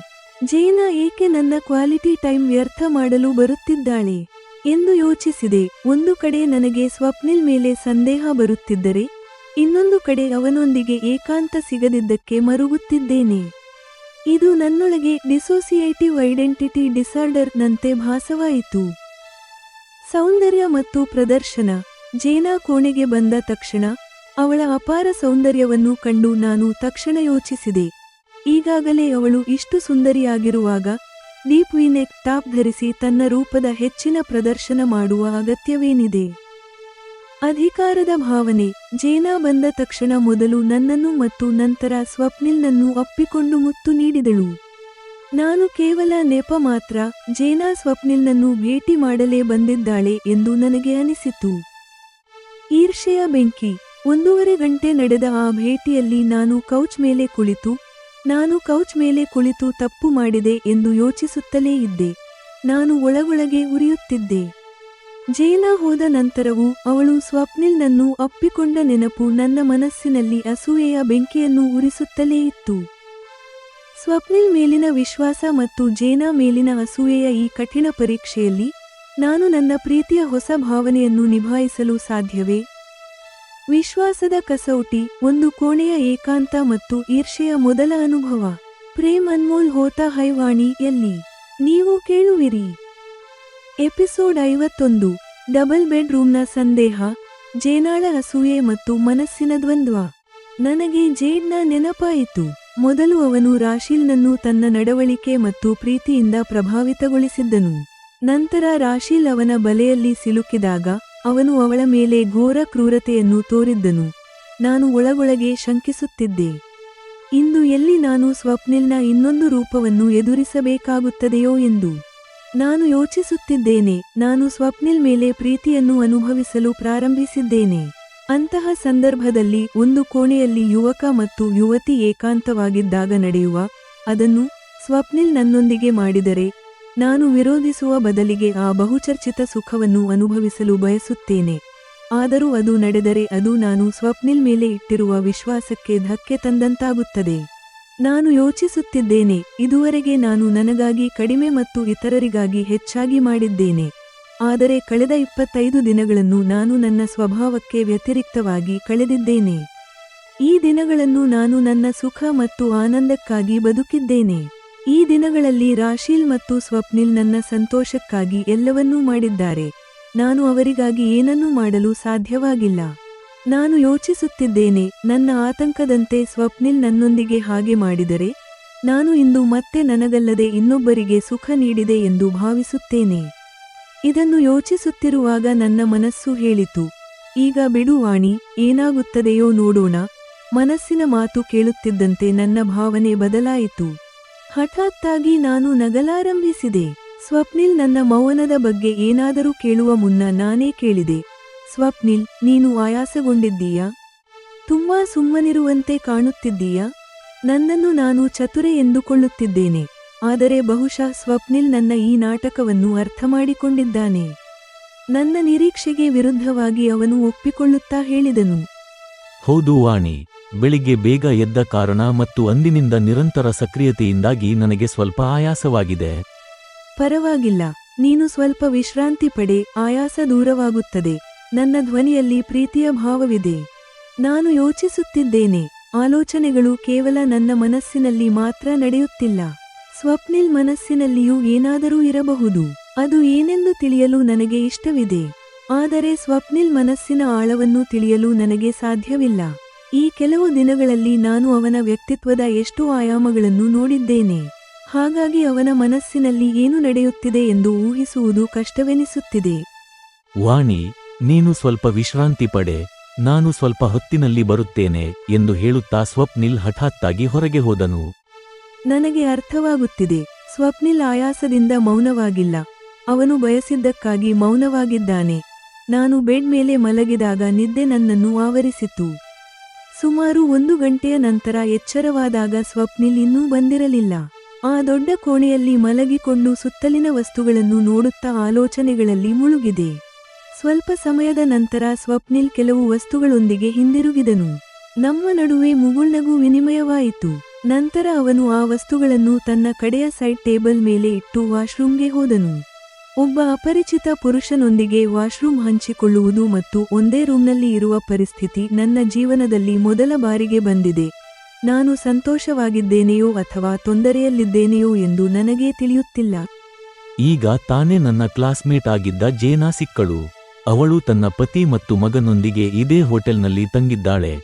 ಜೇನಾ ಏಕೆ ನನ್ನ ಕ್ವಾಲಿಟಿ ಟೈಮ್ ವ್ಯರ್ಥ ಮಾಡಲು ಬರುತ್ತಿದ್ದಾಳೆ ಎಂದು ಯೋಚಿಸಿದೆ. ಒಂದು ಕಡೆ ನನಗೆ ಸ್ವಪ್ನಿಲ್ ಮೇಲೆ ಸಂದೇಹ ಬರುತ್ತಿದ್ದರೆ, ಇನ್ನೊಂದು ಕಡೆ ಅವನೊಂದಿಗೆ ಏಕಾಂತ ಸಿಗದಿದ್ದಕ್ಕೆ ಮರುಗುತ್ತಿದ್ದೇನೆ. ಇದು ನನ್ನೊಳಗೆ ಡಿಸೋಸಿಯೇಟಿವ್ ಐಡೆಂಟಿಟಿ ಡಿಸಾರ್ಡರ್ ನಂತೆ ಭಾಸವಾಯಿತು. ಸೌಂದರ್ಯ ಮತ್ತು ಪ್ರದರ್ಶನ. ಜೇನಾ ಕೋಣೆಗೆ ಬಂದ ತಕ್ಷಣ ಅವಳ ಅಪಾರ ಸೌಂದರ್ಯವನ್ನು ಕಂಡು ನಾನು ತಕ್ಷಣ ಯೋಚಿಸಿದೆ, ಈಗಾಗಲೇ ಅವಳು ಇಷ್ಟು ಸುಂದರಿಯಾಗಿರುವಾಗ ಡೀಪ್ ವಿನೆಕ್ ಟಾಪ್ ಧರಿಸಿ ತನ್ನ ರೂಪದ ಹೆಚ್ಚಿನ ಪ್ರದರ್ಶನ ಮಾಡುವ ಅಗತ್ಯವೇನಿದೆ. ಅಧಿಕಾರದ ಭಾವನೆ. ಜೇನಾ ಬಂದ ತಕ್ಷಣ ಮೊದಲು ನನ್ನನ್ನು ಮತ್ತು ನಂತರ ಸ್ವಪ್ನಿಲ್ನನ್ನು ಅಪ್ಪಿಕೊಂಡು ಮುತ್ತು ನೀಡಿದಳು. ನಾನು ಕೇವಲ ನೆಪ ಮಾತ್ರ. ಜೇನಾ ಸ್ವಪ್ನಿಲ್ನನ್ನು ಭೇಟಿ ಮಾಡಲೇ ಬಂದಿದ್ದಾಳೆ ಎಂದು ನನಗೆ ಅನಿಸಿತು. ಈರ್ಷೆಯ ಬೆಂಕಿ. 1.5 ಗಂಟೆ ನಡೆದ ಆ ಭೇಟಿಯಲ್ಲಿ ನಾನು ಕೌಚ್ ಮೇಲೆ ಕುಳಿತು ತಪ್ಪು ಮಾಡಿದೆ ಎಂದು ಯೋಚಿಸುತ್ತಲೇ ಇದ್ದೆ. ನಾನು ಒಳಗೊಳಗೆ ಉರಿಯುತ್ತಿದ್ದೆ. ಜೇನಾ ಹೋದ ನಂತರವೂ ಅವಳು ಸ್ವಪ್ನಿಲ್ನನ್ನು ಅಪ್ಪಿಕೊಂಡ ನೆನಪು ನನ್ನ ಮನಸ್ಸಿನಲ್ಲಿ ಅಸೂಯೆಯ ಬೆಂಕಿಯನ್ನು ಉರಿಸುತ್ತಲೇ ಇತ್ತು. ಸ್ವಪ್ನಿಲ್ ಮೇಲಿನ ವಿಶ್ವಾಸ ಮತ್ತು ಜೇನಾ ಮೇಲಿನ ಅಸೂಯೆಯ ಈ ಕಠಿಣ ಪರೀಕ್ಷೆಯಲ್ಲಿ ನಾನು ನನ್ನ ಪ್ರೀತಿಯ ಹೊಸ ಭಾವನೆಯನ್ನು ನಿಭಾಯಿಸಲು ಸಾಧ್ಯವೇ? ವಿಶ್ವಾಸದ ಕಸೌಟಿ. ಒಂದು ಕೋಣೆಯ ಏಕಾಂತ ಮತ್ತು ಈರ್ಷೆಯ ಮೊದಲ ಅನುಭವ. ಪ್ರೇಮ್ ಅನ್ಮೋಲ್ ಹೋತಾ ಹೈ ವಾಣಿ ಯಲ್ಲಿ ನೀವು ಕೇಳುವಿರಿ. ಎಪಿಸೋಡ್ 51. ಡಬಲ್ ಬೆಡ್ರೂಮ್ನ ಸಂದೇಹ. ಜೇನಾಳ ಅಸೂಯೆ ಮತ್ತು ಮನಸ್ಸಿನ ದ್ವಂದ್ವ. ನನಗೆ ಜೇಡ್ನ ನೆನಪಾಯಿತು. ಮೊದಲು ಅವನು ರಾಶಿಲ್ನನ್ನು ತನ್ನ ನಡವಳಿಕೆ ಮತ್ತು ಪ್ರೀತಿಯಿಂದ ಪ್ರಭಾವಿತಗೊಳಿಸಿದ್ದನು. ನಂತರ ರಾಶಿಲ್ ಅವನ ಬಲೆಯಲ್ಲಿ ಸಿಲುಕಿದಾಗ ಅವನು ಅವಳ ಮೇಲೆ ಘೋರ ಕ್ರೂರತೆಯನ್ನು ತೋರಿದ್ದನು. ನಾನು ಒಳಗೊಳಗೆ ಶಂಕಿಸುತ್ತಿದ್ದೆ, ಇಂದು ಎಲ್ಲಿ ನಾನು ಸ್ವಪ್ನಿಲ್ನ ಇನ್ನೊಂದು ರೂಪವನ್ನು ಎದುರಿಸಬೇಕಾಗುತ್ತದೆಯೋ ಎಂದು. ನಾನು ಯೋಚಿಸುತ್ತಿದ್ದೇನೆ, ನಾನು ಸ್ವಪ್ನಿಲ್ ಮೇಲೆ ಪ್ರೀತಿಯನ್ನು ಅನುಭವಿಸಲು ಪ್ರಾರಂಭಿಸಿದ್ದೇನೆ. ಅಂತಹ ಸಂದರ್ಭದಲ್ಲಿ ಒಂದು ಕೋಣೆಯಲ್ಲಿ ಯುವಕ ಮತ್ತು ಯುವತಿ ಏಕಾಂತವಾಗಿದ್ದಾಗ ನಡೆಯುವ ಅದನ್ನು ಸ್ವಪ್ನಿಲ್ ನನ್ನೊಂದಿಗೆ ಮಾಡಿದರೆ, ನಾನು ವಿರೋಧಿಸುವ ಬದಲಿಗೆ ಆ ಬಹುಚರ್ಚಿತ ಸುಖವನ್ನು ಅನುಭವಿಸಲು ಬಯಸುತ್ತೇನೆ. ಆದರೂ ಅದು ನಡೆದರೆ ಅದು ನಾನು ಸ್ವಪ್ನಿಲ್ ಮೇಲೆ ಇಟ್ಟಿರುವ ವಿಶ್ವಾಸಕ್ಕೆ ಧಕ್ಕೆ ತಂದಂತಾಗುತ್ತದೆ. ನಾನು ಯೋಚಿಸುತ್ತಿದ್ದೇನೆ, ಇದುವರೆಗೆ ನಾನು ನನಗಾಗಿ ಕಡಿಮೆ ಮತ್ತು ಇತರರಿಗಾಗಿ ಹೆಚ್ಚಾಗಿ ಮಾಡಿದ್ದೇನೆ. ಆದರೆ ಕಳೆದ 25 ದಿನಗಳನ್ನು ನಾನು ನನ್ನ ಸ್ವಭಾವಕ್ಕೆ ವ್ಯತಿರಿಕ್ತವಾಗಿ ಕಳೆದಿದ್ದೇನೆ. ಈ ದಿನಗಳನ್ನು ನಾನು ನನ್ನ ಸುಖ ಮತ್ತು ಆನಂದಕ್ಕಾಗಿ ಬದುಕಿದ್ದೇನೆ. ಈ ದಿನಗಳಲ್ಲಿ ರಾಶೀಲ್ ಮತ್ತು ಸ್ವಪ್ನಿಲ್ ನನ್ನ ಸಂತೋಷಕ್ಕಾಗಿ ಎಲ್ಲವನ್ನೂ ಮಾಡಿದ್ದಾರೆ. ನಾನು ಅವರಿಗಾಗಿ ಏನನ್ನೂ ಮಾಡಲು ಸಾಧ್ಯವಾಗಿಲ್ಲ. ನಾನು ಯೋಚಿಸುತ್ತಿದ್ದೇನೆ, ನನ್ನ ಆತಂಕದಂತೆ ಸ್ವಪ್ನಿಲ್ ನನ್ನೊಂದಿಗೆ ಹಾಗೆ ಮಾಡಿದರೆ, ನಾನು ಇಂದು ಮತ್ತೆ ನನಗಲ್ಲದೆ ಇನ್ನೊಬ್ಬರಿಗೆ ಸುಖ ನೀಡಿದೆ ಎಂದು ಭಾವಿಸುತ್ತೇನೆ. ಇದನ್ನು ಯೋಚಿಸುತ್ತಿರುವಾಗ ನನ್ನ ಮನಸ್ಸು ಹೇಳಿತು, ಈಗ ಬಿಡು ವಾಣಿ, ಏನಾಗುತ್ತದೆಯೋ ನೋಡೋಣ. ಮನಸ್ಸಿನ ಮಾತು ಕೇಳುತ್ತಿದ್ದಂತೆ ನನ್ನ ಭಾವನೆ ಬದಲಾಯಿತು. ಹಠಾತ್ತಾಗಿ ನಾನು ನಗಲಾರಂಭಿಸಿದೆ. ಸ್ವಪ್ನಿಲ್ ನನ್ನ ಮೌನದ ಬಗ್ಗೆ ಏನಾದರೂ ಕೇಳುವ ಮುನ್ನ ನಾನೇ ಕೇಳಿದೆ, ಸ್ವಪ್ನಿಲ್, ನೀನು ಆಯಾಸಗೊಂಡಿದ್ದೀಯಾ? ತುಂಬಾ ಸುಮ್ಮನಿರುವಂತೆ ಕಾಣುತ್ತಿದ್ದೀಯಾ? ನನ್ನನ್ನು ನಾನು ಚತುರೆ ಎಂದುಕೊಳ್ಳುತ್ತಿದ್ದೇನೆ. ಆದರೆ ಬಹುಶಃ ಸ್ವಪ್ನಿಲ್ ನನ್ನ ಈ ನಾಟಕವನ್ನು ಅರ್ಥಮಾಡಿಕೊಂಡಿದ್ದಾನೆ. ನನ್ನ ನಿರೀಕ್ಷೆಗೆ ವಿರುದ್ಧವಾಗಿ ಅವನು ಒಪ್ಪಿಕೊಳ್ಳುತ್ತಾ ಹೇಳಿದನು, ಹೌದು ವಾಣಿ, ಬೆಳಿಗ್ಗೆ ಬೇಗ ಎದ್ದ ಕಾರಣ ಮತ್ತು ಅಂದಿನಿಂದ ನಿರಂತರ ಸಕ್ರಿಯತೆಯಿಂದಾಗಿ ನನಗೆ ಸ್ವಲ್ಪ ಆಯಾಸವಾಗಿದೆ. ಪರವಾಗಿಲ್ಲ, ನೀನು ಸ್ವಲ್ಪ ವಿಶ್ರಾಂತಿ ಪಡೆ, ಆಯಾಸ ದೂರವಾಗುತ್ತದೆ. ನನ್ನ ಧ್ವನಿಯಲ್ಲಿ ಪ್ರೀತಿಯ ಭಾವವಿದೆ. ನಾನು ಯೋಚಿಸುತ್ತಿದ್ದೇನೆ. ಆಲೋಚನೆಗಳು ಕೇವಲ ನನ್ನ ಮನಸ್ಸಿನಲ್ಲಿ ಮಾತ್ರ ನಡೆಯುತ್ತಿಲ್ಲ. ಸ್ವಪ್ನಿಲ್ ಮನಸ್ಸಿನಲ್ಲಿಯೂ ಏನಾದರೂ ಇರಬಹುದು. ಅದು ಏನೆಂದು ತಿಳಿಯಲು ನನಗೆ ಇಷ್ಟವಿದೆ. ಆದರೆ ಸ್ವಪ್ನಿಲ್ ಮನಸ್ಸಿನ ಆಳವನ್ನು ತಿಳಿಯಲು ನನಗೆ ಸಾಧ್ಯವಿಲ್ಲ. ಈ ಕೆಲವು ದಿನಗಳಲ್ಲಿ ನಾನು ಅವನ ವ್ಯಕ್ತಿತ್ವದ ಎಷ್ಟೋ ಆಯಾಮಗಳನ್ನು ನೋಡಿದ್ದೇನೆ. ಹಾಗಾಗಿ ಅವನ ಮನಸ್ಸಿನಲ್ಲಿ ಏನು ನಡೆಯುತ್ತಿದೆ ಎಂದು ಊಹಿಸುವುದು ಕಷ್ಟವೆನಿಸುತ್ತಿದೆ. ವಾಣಿ, ನೀನು ಸ್ವಲ್ಪ ವಿಶ್ರಾಂತಿ ಪಡೆ, ನಾನು ಸ್ವಲ್ಪ ಹೊತ್ತಿನಲ್ಲಿ ಬರುತ್ತೇನೆ ಎಂದು ಹೇಳುತ್ತಾ ಸ್ವಪ್ನಿಲ್ ಹಠಾತ್ತಾಗಿ ಹೊರಗೆ ಹೋದನು. ನನಗೆ ಅರ್ಥವಾಗುತ್ತಿದೆ. ಸ್ವಪ್ನಿಲ್ ಆಯಾಸದಿಂದ ಮೌನವಾಗಿಲ್ಲ. ಅವನು ಬಯಸಿದ್ದಕ್ಕಾಗಿ ಮೌನವಾಗಿದ್ದಾನೆ. ನಾನು ಬೆಡ್ ಮೇಲೆ ಮಲಗಿದಾಗ ನಿದ್ದೆ ನನ್ನನ್ನು ಆವರಿಸಿತು. ಸುಮಾರು 1 ಗಂಟೆಯ ನಂತರ ಎಚ್ಚರವಾದಾಗ ಸ್ವಪ್ನಿಲ್ ಇನ್ನೂ ಬಂದಿರಲಿಲ್ಲ. ಆ ದೊಡ್ಡ ಕೋಣೆಯಲ್ಲಿ ಮಲಗಿಕೊಂಡು ಸುತ್ತಲಿನ ವಸ್ತುಗಳನ್ನು ನೋಡುತ್ತಾ ಆಲೋಚನೆಗಳಲ್ಲಿ ಮುಳುಗಿದೆ. ಸ್ವಲ್ಪ ಸಮಯದ ನಂತರ ಸ್ವಪ್ನಿಲ್ ಕೆಲವು ವಸ್ತುಗಳೊಂದಿಗೆ ಹಿಂದಿರುಗಿದನು. ನಮ್ಮ ನಡುವೆ ಮುಗುಳ್ನಗು ವಿನಿಮಯವಾಯಿತು. ನಂತರ ಅವನು ಆ ವಸ್ತುಗಳನ್ನು ತನ್ನ ಕಡೆಯ ಸೈಡ್ ಟೇಬಲ್ ಮೇಲೆ ಇಟ್ಟು ವಾಶ್ರೂಮ್ಗೆ ಹೋದನು. ಒಬ್ಬ ಅಪರಿಚಿತ ಪುರುಷನೊಂದಿಗೆ ವಾಶ್ರೂಮ್ ಹಂಚಿಕೊಳ್ಳುವುದು ಮತ್ತು ಒಂದೇ ರೂಮ್ನಲ್ಲಿ ಇರುವ ಪರಿಸ್ಥಿತಿ ನನ್ನ ಜೀವನದಲ್ಲಿ ಮೊದಲ ಬಾರಿಗೆ ಬಂದಿದೆ. ನಾನು ಸಂತೋಷವಾಗಿದ್ದೇನೆಯೋ ಅಥವಾ ತೊಂದರೆಯಲ್ಲಿದ್ದೇನೆಯೋ ಎಂದು ನನಗೇ ತಿಳಿಯುತ್ತಿಲ್ಲ. ಈಗ ತಾನೇ ನನ್ನ ಕ್ಲಾಸ್ಮೇಟ್ ಆಗಿದ್ದ ಜೇನಾ ಸಿಕ್ಕಳು. ಅವಳು ತನ್ನ ಪತಿ ಮತ್ತು ಮಗನೊಂದಿಗೆ ಇದೇ ಹೋಟೆಲ್ನಲ್ಲಿ ತಂಗಿದ್ದಾಳೆ.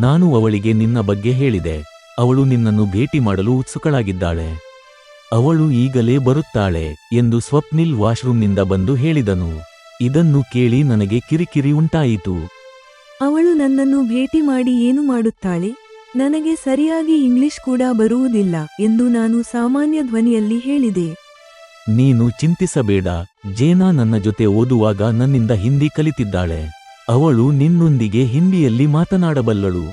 ನಾನು ಅವಳಿಗೆ ನಿನ್ನ ಬಗ್ಗೆ ಹೇಳಿದೆ. ಅವಳು ನಿನ್ನನ್ನು ಭೇಟಿ ಮಾಡಲು ಉತ್ಸುಕಳಾಗಿದ್ದಾಳೆ. ಅವಳು ಈಗಲೇ ಬರುತ್ತಾಳೆ ಎಂದು ಸ್ವಪ್ನಿಲ್ ವಾಶ್ರೂಮ್ನಿಂದ ಬಂದು ಹೇಳಿದನು. ಇದನ್ನು ಕೇಳಿ ನನಗೆ ಕಿರಿಕಿರಿ ಉಂಟಾಯಿತು. ಅವಳು ನನ್ನನ್ನು ಭೇಟಿ ಮಾಡಿ ಏನು ಮಾಡುತ್ತಾಳೆ? ನನಗೆ ಸರಿಯಾಗಿ ಇಂಗ್ಲಿಷ್ ಕೂಡ ಬರುವುದಿಲ್ಲ ಎಂದು ನಾನು ಸಾಮಾನ್ಯ ಧ್ವನಿಯಲ್ಲಿ ಹೇಳಿದೆ. ನೀನು ಚಿಂತಿಸಬೇಡ, ಜೇನಾ ನನ್ನ ಜೊತೆ ಓದುವಾಗ ನನ್ನಿಂದ ಹಿಂದಿ ಕಲಿತಿದ್ದಾಳೆ. ಅವಳು ನಿನ್ನೊಂದಿಗೆ ಹಿಂದಿಯಲ್ಲಿ ಮಾತನಾಡಬಲ್ಲಳು.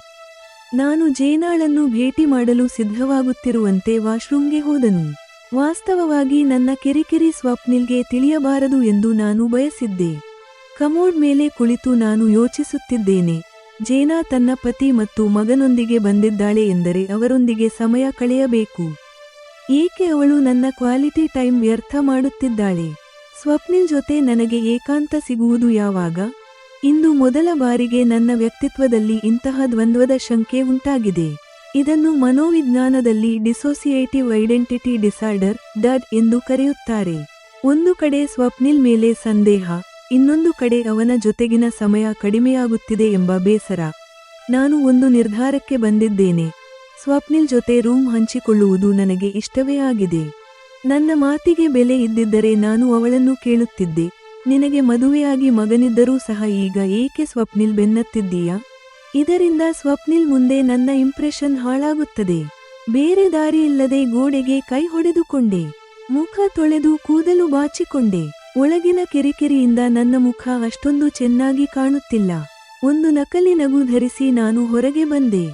ನಾನು ಜೇನಾಳನ್ನು ಭೇಟಿ ಮಾಡಲು ಸಿದ್ಧವಾಗುತ್ತಿರುವಂತೆ ವಾಶ್ರೂಮ್ಗೆ ಹೋದನು. ವಾಸ್ತವವಾಗಿ ನನ್ನ ಕಿರಿಕಿರಿ ಸ್ವಪ್ನಿಲ್ಗೆ ತಿಳಿಯಬಾರದು ಎಂದು ನಾನು ಬಯಸಿದ್ದೆ. ಕಮೋಡ್ ಮೇಲೆ ಕುಳಿತು ನಾನು ಯೋಚಿಸುತ್ತಿದ್ದೇನೆ. ಜೇನಾ ತನ್ನ ಪತಿ ಮತ್ತು ಮಗನೊಂದಿಗೆ ಬಂದಿದ್ದಾಳೆ ಎಂದರೆ ಅವರೊಂದಿಗೆ ಸಮಯ ಕಳೆಯಬೇಕು. ಏಕೆ ಅವಳು ನನ್ನ ಕ್ವಾಲಿಟಿ ಟೈಮ್ ವ್ಯರ್ಥ ಮಾಡುತ್ತಿದ್ದಾಳೆ? ಸ್ವಪ್ನಿಲ್ ಜೊತೆ ನನಗೆ ಏಕಾಂತ ಸಿಗುವುದು ಯಾವಾಗ? ಇಂದು ಮೊದಲ ಬಾರಿಗೆ ನನ್ನ ವ್ಯಕ್ತಿತ್ವದಲ್ಲಿ ಇಂತಹ ದ್ವಂದ್ವದ ಶಂಕೆ ಉಂಟಾಗಿದೆ. ಇದನ್ನು ಮನೋವಿಜ್ಞಾನದಲ್ಲಿ ಡಿಸೋಸಿಯೇಟಿವ್ ಐಡೆಂಟಿಟಿ ಡಿಸಾರ್ಡರ್ ಡಡ್ ಎಂದು ಕರೆಯುತ್ತಾರೆ. ಒಂದು ಕಡೆ ಸ್ವಪ್ನಿಲ್ ಮೇಲೆ ಸಂದೇಹ, ಇನ್ನೊಂದು ಕಡೆ ಅವನ ಜೊತೆಗಿನ ಸಮಯ ಕಡಿಮೆಯಾಗುತ್ತಿದೆ ಎಂಬ ಬೇಸರ. ನಾನು ಒಂದು ನಿರ್ಧಾರಕ್ಕೆ ಬಂದಿದ್ದೇನೆ. ಸ್ವಪ್ನಿಲ್ ಜೊತೆ ರೂಮ್ ಹಂಚಿಕೊಳ್ಳುವುದು ನನಗೆ ಇಷ್ಟವೇ ಆಗಿದೆ. ನನ್ನ ಮಾತಿಗೆ ಬೆಲೆ ಇದ್ದಿದ್ದರೆ ನಾನು ಅವಳನ್ನು ಕೇಳುತ್ತಿದ್ದೆ, ನಿನಗೆ ಮದುವೆಯಾಗಿ ಮಗನಿದ್ದರೂ ಸಹ ಈಗ ಏಕೆ ಸ್ವಪ್ನಿಲ್ ಬೆನ್ನತ್ತಿದ್ದೀಯಾ? ಇದರಿಂದ ಸ್ವಪ್ನಿಲ್ ಮುಂದೆ ನನ್ನ ಇಂಪ್ರೆಷನ್ ಹಾಳಾಗುತ್ತದೆ. ಬೇರೆ ದಾರಿಯಿಲ್ಲದೆ ಗೋಡೆಗೆ ಕೈ ಹೊಡೆದುಕೊಂಡೆ. ಮುಖ ತೊಳೆದು ಕೂದಲು ಬಾಚಿಕೊಂಡೆ. ಒಳಗಿನ ಕಿರಿಕಿರಿಯಿಂದ ನನ್ನ ಮುಖ ಅಷ್ಟೊಂದು ಚೆನ್ನಾಗಿ ಕಾಣುತ್ತಿಲ್ಲ. ಒಂದು ನಕಲಿ ನಗು ಧರಿಸಿ ನಾನು ಹೊರಗೆ ಬಂದೆ.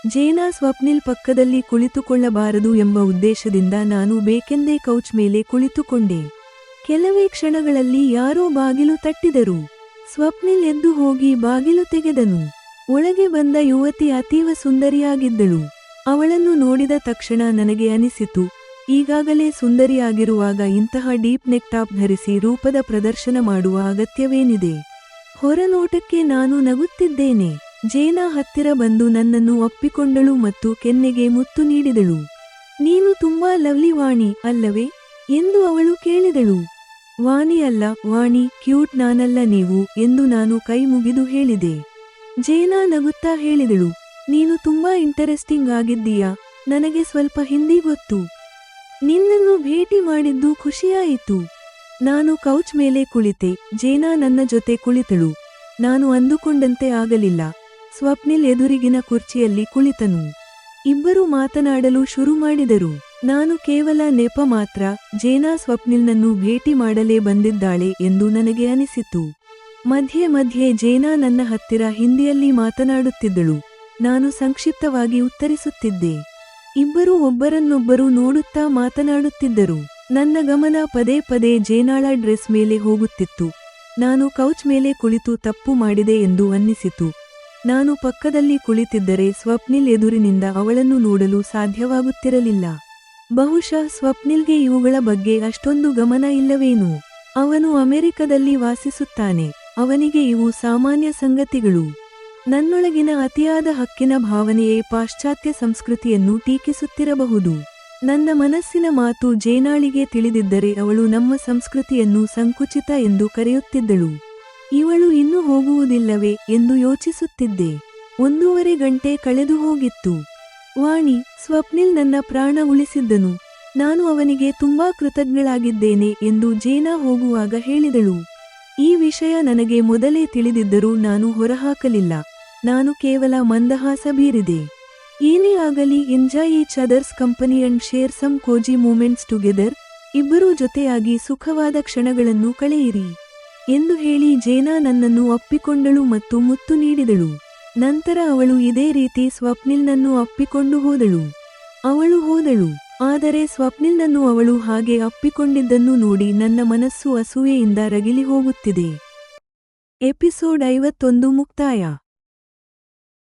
ಜೇನಾ ಸ್ವಪ್ನಿಲ್ ಪಕ್ಕದಲ್ಲಿ ಕುಳಿತುಕೊಳ್ಳಬಾರದು ಎಂಬ ಉದ್ದೇಶದಿಂದ ನಾನು ಬೇಕೆಂದೇ ಕೌಚ್ ಮೇಲೆ ಕುಳಿತುಕೊಂಡೆ. ಕೆಲವೇ ಕ್ಷಣಗಳಲ್ಲಿ ಯಾರೋ ಬಾಗಿಲು ತಟ್ಟಿದರು. ಸ್ವಪ್ನಿಲ್ ಎದ್ದು ಹೋಗಿ ಬಾಗಿಲು ತೆಗೆದನು. ಒಳಗೆ ಬಂದ ಯುವತಿ ಅತೀವ ಸುಂದರಿಯಾಗಿದ್ದಳು. ಅವಳನ್ನು ನೋಡಿದ ತಕ್ಷಣ ನನಗೆ ಅನಿಸಿತು, ಈಗಾಗಲೇ ಸುಂದರಿಯಾಗಿರುವಾಗ ಇಂತಹ ಡೀಪ್ ನೆಕ್ ಟಾಪ್ ಧರಿಸಿ ರೂಪದ ಪ್ರದರ್ಶನ ಮಾಡುವ ಅಗತ್ಯವೇನಿದೆ. ಹೊರನೋಟಕ್ಕೆ ನಾನು ನಗುತ್ತಿದ್ದೇನೆ. ಜೇನಾ ಹತ್ತಿರ ಬಂದು ನನ್ನನ್ನು ಅಪ್ಪಿಕೊಂಡಳು ಮತ್ತು ಕೆನ್ನೆಗೆ ಮುತ್ತು ನೀಡಿದಳು. ನೀನು ತುಂಬಾ ಲವ್ಲಿ ವಾಣಿ, ಅಲ್ಲವೇ ಎಂದು ಅವಳು ಕೇಳಿದಳು. ವಾಣಿ ಅಲ್ಲ ವಾಣಿ, ಕ್ಯೂಟ್ ನಾನಲ್ಲ ನೀವು ಎಂದು ನಾನು ಕೈ ಮುಗಿದು ಹೇಳಿದೆ. ಜೇನಾ ನಗುತ್ತಾ ಹೇಳಿದಳು, ನೀನು ತುಂಬಾ ಇಂಟರೆಸ್ಟಿಂಗ್ ಆಗಿದ್ದೀಯಾ, ನನಗೆ ಸ್ವಲ್ಪ ಹಿಂದಿ ಗೊತ್ತು. ನಿನ್ನನ್ನು ಭೇಟಿ ಮಾಡಿದ್ದು ಖುಷಿಯಾಯಿತು. ನಾನು ಕೌಚ್ ಮೇಲೆ ಕುಳಿತೆ, ಜೇನಾ ನನ್ನ ಜೊತೆ ಕುಳಿತಳು. ನಾನು ಅಂದುಕೊಂಡಂತೆ ಆಗಲಿಲ್ಲ. ಸ್ವಪ್ನಿಲ್ ಎದುರಿಗಿನ ಕುರ್ಚಿಯಲ್ಲಿ ಕುಳಿತನು. ಇಬ್ಬರು ಮಾತನಾಡಲು ಶುರು ಮಾಡಿದರು. ನಾನು ಕೇವಲ ನೆಪ ಮಾತ್ರ, ಜೇನಾ ಸ್ವಪ್ನಿಲ್ನನ್ನು ಭೇಟಿ ಮಾಡಲೇ ಬಂದಿದ್ದಾಳೆ ಎಂದು ನನಗೆ ಅನಿಸಿತು. ಮಧ್ಯೆ ಮಧ್ಯೆ ಜೇನಾ ನನ್ನ ಹತ್ತಿರ ಹಿಂದಿಯಲ್ಲಿ ಮಾತನಾಡುತ್ತಿದ್ದಳು. ನಾನು ಸಂಕ್ಷಿಪ್ತವಾಗಿ ಉತ್ತರಿಸುತ್ತಿದ್ದೆ. ಇಬ್ಬರೂ ಒಬ್ಬರನ್ನೊಬ್ಬರು ನೋಡುತ್ತಾ ಮಾತನಾಡುತ್ತಿದ್ದರು. ನನ್ನ ಗಮನ ಪದೇ ಪದೇ ಜೇನಾಳ ಡ್ರೆಸ್ ಮೇಲೆ ಹೋಗುತ್ತಿತ್ತು. ನಾನು ಕೌಚ್ ಮೇಲೆ ಕುಳಿತು ತಪ್ಪು ಮಾಡಿದೆ ಎಂದು ಅನ್ನಿಸಿತು. ನಾನು ಪಕ್ಕದಲ್ಲಿ ಕುಳಿತಿದ್ದರೆ ಸ್ವಪ್ನಿಲ್ ಎದುರಿನಿಂದ ಅವಳನ್ನು ನೋಡಲು ಸಾಧ್ಯವಾಗುತ್ತಿರಲಿಲ್ಲ. ಬಹುಶಃ ಸ್ವಪ್ನಿಲ್ಗೆ ಇವುಗಳ ಬಗ್ಗೆ ಅಷ್ಟೊಂದು ಗಮನ ಇಲ್ಲವೇನು? ಅವನು ಅಮೆರಿಕದಲ್ಲಿ ವಾಸಿಸುತ್ತಾನೆ. ಅವನಿಗೆ ಇವು ಸಾಮಾನ್ಯ ಸಂಗತಿಗಳು. ನನ್ನೊಳಗಿನ ಅತಿಯಾದ ಹಕ್ಕಿನ ಭಾವನೆಯೇ ಪಾಶ್ಚಾತ್ಯ ಸಂಸ್ಕೃತಿಯನ್ನು ಟೀಕಿಸುತ್ತಿರಬಹುದು. ನನ್ನ ಮನಸ್ಸಿನ ಮಾತು ಜೇನಾಳಿಗೆ ತಿಳಿದಿದ್ದರೆ ಅವಳು ನಮ್ಮ ಸಂಸ್ಕೃತಿಯನ್ನು ಸಂಕುಚಿತ ಎಂದು ಕರೆಯುತ್ತಿದ್ದಳು. ಇವಳು ಇನ್ನೂ ಹೋಗುವುದಿಲ್ಲವೇ ಎಂದು ಯೋಚಿಸುತ್ತಿದ್ದೆ. 1.5 ಗಂಟೆ ಕಳೆದು ಹೋಗಿತ್ತು. ವಾಣಿ, ಸ್ವಪ್ನಿಲ್ ನನ್ನ ಪ್ರಾಣ ಉಳಿಸಿದ್ದನು. ನಾನು ಅವನಿಗೆ ತುಂಬಾ ಕೃತಜ್ಞಳಾಗಿದ್ದೇನೆ ಎಂದು ಜೇನಾ ಹೋಗುವಾಗ ಹೇಳಿದಳು. ಈ ವಿಷಯ ನನಗೆ ಮೊದಲೇ ತಿಳಿದಿದ್ದರೂ ನಾನು ಹೊರಹಾಕಲಿಲ್ಲ. ನಾನು ಕೇವಲ ಮಂದಹಾಸ ಬೀರಿದೆ. ಏನೇ ಆಗಲಿ, enjoy each other's company and share some cosy moments together. ಇಬ್ಬರೂ ಜೊತೆಯಾಗಿ ಸುಖವಾದ ಕ್ಷಣಗಳನ್ನು ಕಳೆಯಿರಿ ಎಂದು ಹೇಳಿ ಜೇನಾ ನನ್ನನ್ನು ಅಪ್ಪಿಕೊಂಡಳು ಮತ್ತು ಮುತ್ತು ನೀಡಿದಳು. ನಂತರ ಅವಳು ಇದೇ ರೀತಿ ಸ್ವಪ್ನಿಲ್ನನ್ನು ಅಪ್ಪಿಕೊಂಡು ಹೋದಳು. ಆದರೆ ಸ್ವಪ್ನಿಲ್ನನ್ನು ಅವಳು ಹಾಗೆ ಅಪ್ಪಿಕೊಂಡಿದ್ದನ್ನು ನೋಡಿ ನನ್ನ ಮನಸ್ಸು ಅಸೂಯೆಯಿಂದ ರಗಿಲಿ ಹೋಗುತ್ತಿದೆ. ಎಪಿಸೋಡ್ 51 ಮುಕ್ತಾಯ.